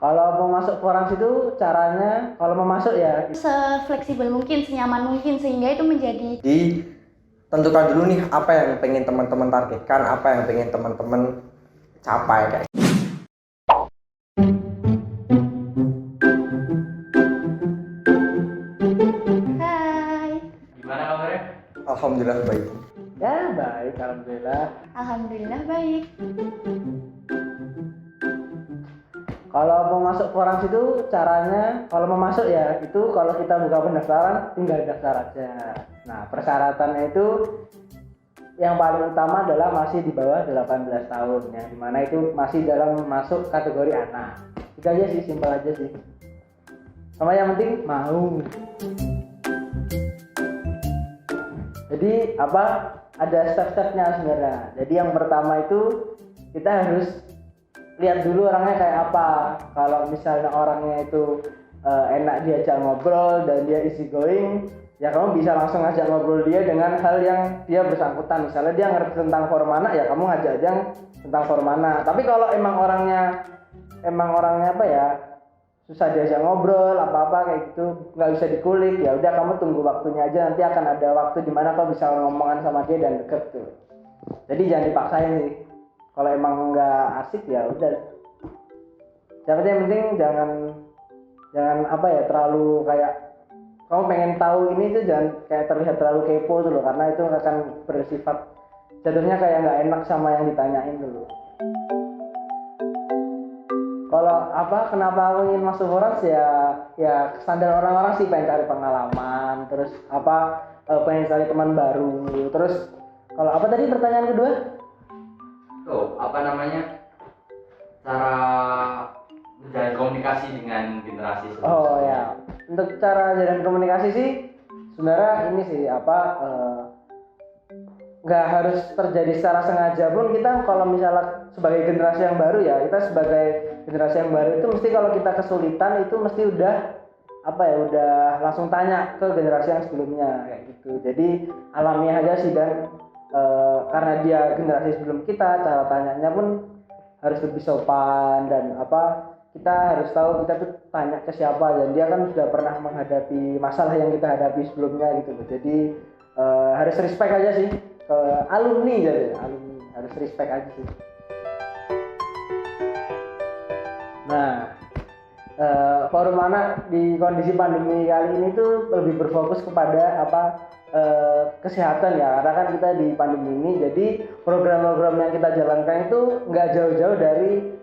Kalau mau masuk Forans itu caranya, kalau mau masuk ya sefleksibel mungkin, senyaman mungkin, sehingga itu menjadi Tentukan dulu nih apa yang pengen teman-teman targetkan, apa yang pengen teman-teman capai kayak. hai. Gimana kabarnya? Alhamdulillah baik. ya baik, alhamdulillah. Alhamdulillah baik. Kalau mau masuk Forans itu caranya, kalau mau masuk ya itu kalau kita buka pendaftaran tinggal daftar aja. Nah persyaratannya itu yang paling utama adalah masih di bawah 18 tahun, yang dimana itu masih dalam masuk kategori anak. Itu aja sih, simpel aja sih. Sama yang penting mau. Jadi ada step-stepnya sebenarnya. Jadi yang pertama itu kita harus lihat dulu orangnya kayak apa. Kalau misalnya orangnya itu enak diajak ngobrol dan dia easy going, ya kamu bisa langsung ngajak ngobrol dia dengan hal yang dia bersangkutan. Misalnya dia ngerti tentang Formana, ya kamu ngajak aja tentang Formana. Tapi kalau emang orangnya susah diajak ngobrol, apa-apa kayak gitu, nggak bisa dikulik, ya udah kamu tunggu waktunya aja, nanti akan ada waktu di mana kamu bisa ngomongan sama dia dan deket tuh. Jadi jangan dipaksain sih. Kalau emang nggak asik ya udah. Yang penting jangan terlalu kayak kamu pengen tahu ini tuh, jangan kayak terlihat terlalu kepo tuh loh, karena itu akan bersifat jatuhnya kayak nggak enak sama yang ditanyain dulu. Kalau kenapa aku ingin masuk Forans ya standar orang-orang sih, pengen cari pengalaman, terus pengen cari teman baru, terus kalau tadi pertanyaan kedua? Cara menjalin komunikasi dengan generasi sebelumnya. Oh ya, untuk cara jalan komunikasi sih sebenarnya ini sih nggak harus terjadi secara sengaja pun. Kita kalau misalnya sebagai generasi yang baru ya, kita sebagai generasi yang baru itu mesti kalau kita kesulitan itu mesti udah langsung tanya ke generasi yang sebelumnya kayak gitu. Jadi alamiah aja sih, dan karena dia generasi sebelum kita, cara tanyanya pun harus lebih sopan, dan kita harus tahu kita tuh tanya ke siapa, dan dia kan sudah pernah menghadapi masalah yang kita hadapi sebelumnya gitu. Jadi harus respect aja sih ke alumni, jadi alumni harus respect aja sih. Nah, forum anak di kondisi pandemi kali ini tuh lebih berfokus kepada kesehatan ya, karena kan kita di pandemi ini, jadi program-program yang kita jalankan itu nggak jauh-jauh dari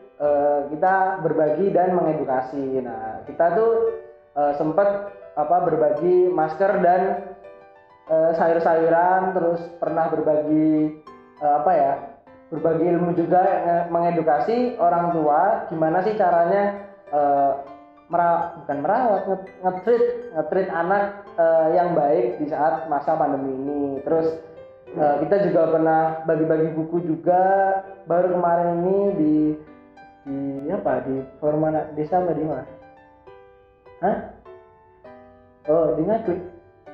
kita berbagi dan mengedukasi. Nah, kita tuh sempat berbagi masker dan sayur-sayuran, terus pernah berbagi berbagi ilmu juga, mengedukasi orang tua gimana sih caranya nge-treat anak yang baik di saat masa pandemi ini. Terus kita juga pernah bagi-bagi buku juga baru kemarin ini di forum anak desa apa di mana? Di Ngaglik.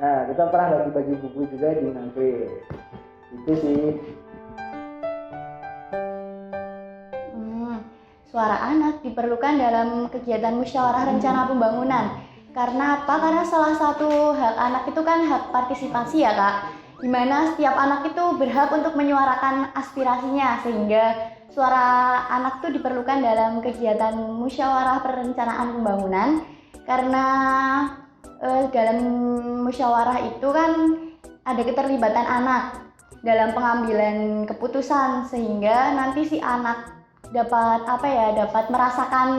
Nah, kita pernah bagi-bagi buku juga di Ngaglik. Itu sih. Suara anak diperlukan dalam kegiatan musyawarah rencana pembangunan. Karena apa? Karena salah satu hak anak itu kan hak partisipasi ya Kak, dimana setiap anak itu berhak untuk menyuarakan aspirasinya, sehingga suara anak itu diperlukan dalam kegiatan musyawarah perencanaan pembangunan. Karena dalam musyawarah itu kan ada keterlibatan anak dalam pengambilan keputusan, sehingga nanti si anak dapat merasakan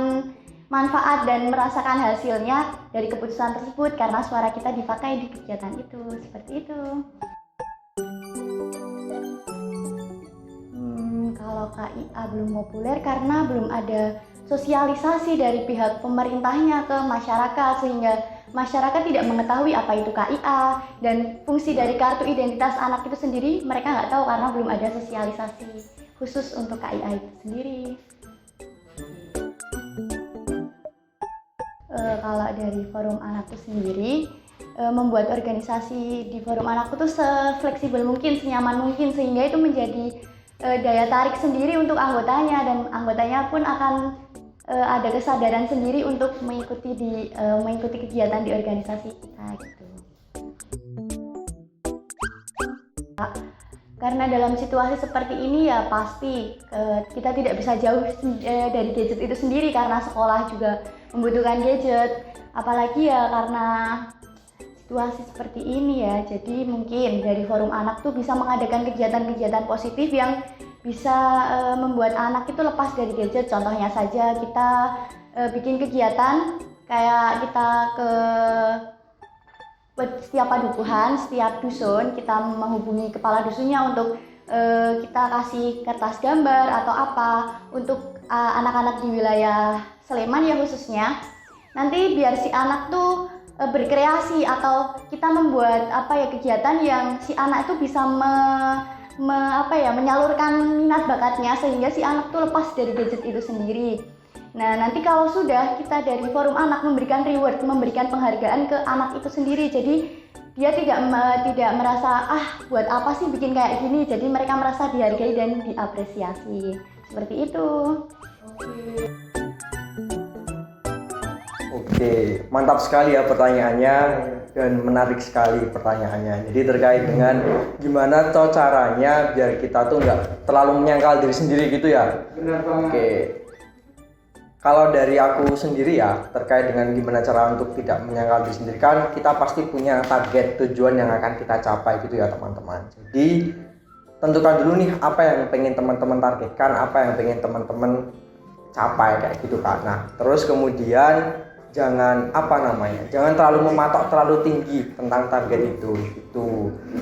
manfaat dan merasakan hasilnya dari keputusan tersebut, karena suara kita dipakai di kegiatan itu. Seperti itu. Kalau KIA belum populer karena belum ada sosialisasi dari pihak pemerintahnya ke masyarakat, sehingga masyarakat tidak mengetahui apa itu KIA dan fungsi dari kartu identitas anak itu sendiri. Mereka nggak tahu karena belum ada sosialisasi khusus untuk KIA itu sendiri. Kalau dari forum anakku sendiri, membuat organisasi di forum anakku tuh sefleksibel mungkin, senyaman mungkin, sehingga itu menjadi daya tarik sendiri untuk anggotanya, dan anggotanya pun akan ada kesadaran sendiri untuk mengikuti kegiatan di organisasi kita gitu. Karena dalam situasi seperti ini ya pasti kita tidak bisa jauh dari gadget itu sendiri karena sekolah juga membutuhkan gadget. Apalagi ya karena situasi seperti ini ya, jadi mungkin dari Forum Anak tuh bisa mengadakan kegiatan-kegiatan positif yang bisa membuat anak itu lepas dari gadget. Contohnya saja kita bikin kegiatan kayak kita ke setiap padukuhan, setiap dusun kita menghubungi kepala dusunnya untuk kita kasih kertas gambar atau apa untuk anak-anak di wilayah Sleman ya khususnya. Nanti biar si anak tuh berkreasi atau kita membuat kegiatan yang si anak itu bisa menyalurkan minat bakatnya sehingga si anak tuh lepas dari gadget itu sendiri. Nah, nanti kalau sudah kita dari Forum Anak memberikan reward, memberikan penghargaan ke anak itu sendiri. Jadi dia tidak merasa buat apa sih bikin kayak gini. Jadi mereka merasa dihargai dan diapresiasi. Seperti itu. Oke, mantap sekali ya pertanyaannya dan menarik sekali pertanyaannya. Jadi terkait dengan gimana caranya biar kita tuh nggak terlalu menyangkal diri sendiri gitu ya. Benar banget. Oke. Kalau dari aku sendiri ya, terkait dengan gimana cara untuk tidak menyangkal diri sendiri, kan kita pasti punya target tujuan yang akan kita capai gitu ya teman-teman. Jadi tentukan dulu nih apa yang pengen teman-teman targetkan, apa yang pengen teman-teman capai kayak gitu kan. Nah, terus kemudian jangan jangan terlalu mematok terlalu tinggi tentang target itu.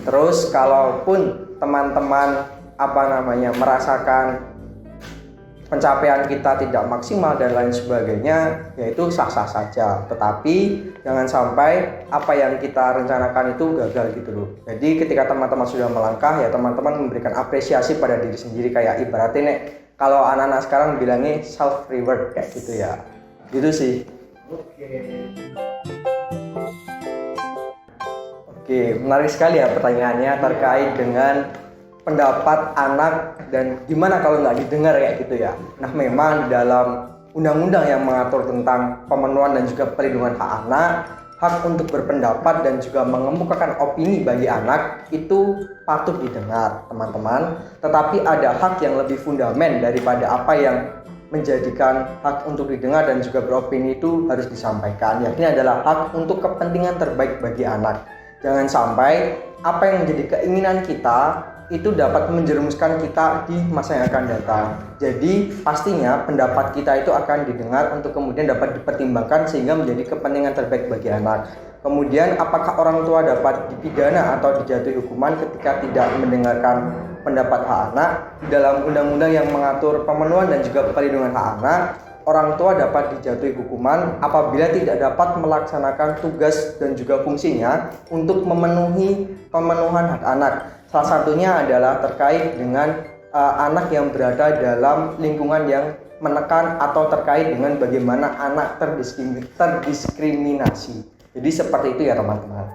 Terus kalaupun teman-teman merasakan pencapaian kita tidak maksimal dan lain sebagainya, yaitu sah-sah saja. Tetapi jangan sampai apa yang kita rencanakan itu gagal gitu loh. Jadi ketika teman-teman sudah melangkah ya teman-teman memberikan apresiasi pada diri sendiri, kayak ibaratnya kalau anak-anak sekarang bilangnya self reward kayak gitu ya. Gitu sih. Oke, menarik sekali ya pertanyaannya terkait dengan pendapat anak dan gimana kalau nggak didengar kayak gitu ya. Nah, memang dalam undang-undang yang mengatur tentang pemenuhan dan juga perlindungan hak anak, hak untuk berpendapat dan juga mengemukakan opini bagi anak itu patut didengar teman-teman. Tetapi ada hak yang lebih fundamental daripada apa yang menjadikan hak untuk didengar dan juga beropini itu harus disampaikan. Yakni adalah hak untuk kepentingan terbaik bagi anak. Jangan sampai apa yang menjadi keinginan kita itu dapat menjerumuskan kita di masa yang akan datang. Jadi pastinya pendapat kita itu akan didengar untuk kemudian dapat dipertimbangkan sehingga menjadi kepentingan terbaik bagi anak. Kemudian apakah orang tua dapat dipidana atau dijatuhi hukuman ketika tidak mendengarkan pendapat hak anak? Dalam undang-undang yang mengatur pemenuhan dan juga perlindungan hak anak, orang tua dapat dijatuhi hukuman apabila tidak dapat melaksanakan tugas dan juga fungsinya untuk memenuhi pemenuhan hak anak. Salah satunya adalah terkait dengan anak yang berada dalam lingkungan yang menekan atau terkait dengan bagaimana anak terdiskriminasi. Jadi seperti itu ya teman-teman.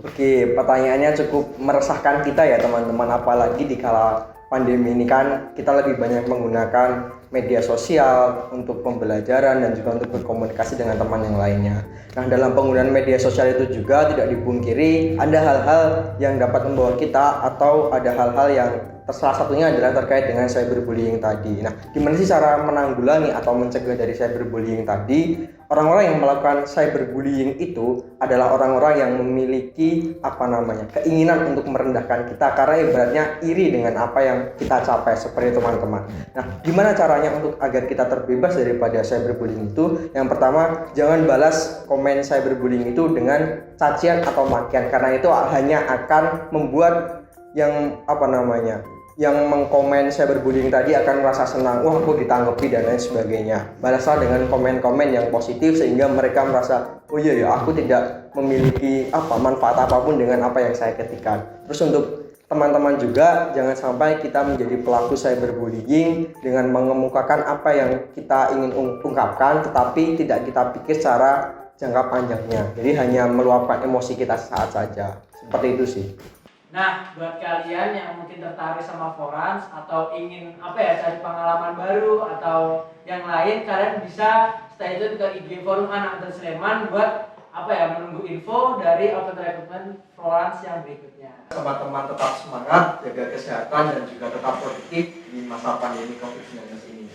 Oke, pertanyaannya cukup meresahkan kita ya teman-teman, apalagi di kala pandemi ini kan kita lebih banyak menggunakan media sosial untuk pembelajaran dan juga untuk berkomunikasi dengan teman yang lainnya. Nah, dalam penggunaan media sosial itu juga tidak dipungkiri ada hal-hal yang dapat membawa kita atau ada hal-hal yang salah satunya adalah terkait dengan cyberbullying tadi. Nah, gimana sih cara menanggulangi atau mencegah dari cyberbullying tadi? Orang-orang yang melakukan cyberbullying itu adalah orang-orang yang memiliki keinginan untuk merendahkan kita karena ibaratnya iri dengan apa yang kita capai seperti teman-teman. Nah, gimana caranya untuk agar kita terbebas daripada cyberbullying itu? Yang pertama, jangan balas komen cyberbullying itu dengan cacian atau makian karena itu hanya akan membuat yang mengkomen cyberbullying tadi akan merasa senang, wah aku ditanggapi dan lain sebagainya. Balaslah dengan komen-komen yang positif sehingga mereka merasa, oh iya ya aku tidak memiliki manfaat apapun dengan apa yang saya ketikkan. Terus untuk teman-teman juga jangan sampai kita menjadi pelaku cyberbullying dengan mengemukakan apa yang kita ingin ungkapkan tetapi tidak kita pikir secara jangka panjangnya. Jadi hanya meluapkan emosi kita sesaat saja. Seperti itu sih. Nah, buat kalian yang mungkin tertarik sama Forans atau ingin cari pengalaman baru atau yang lain, kalian bisa stay tune ke IG Forum Anak dan Sleman buat menunggu info dari open recruitment Forans yang berikutnya. Teman-teman tetap semangat, jaga kesehatan dan juga tetap produktif di masa pandemi COVID-19 ini.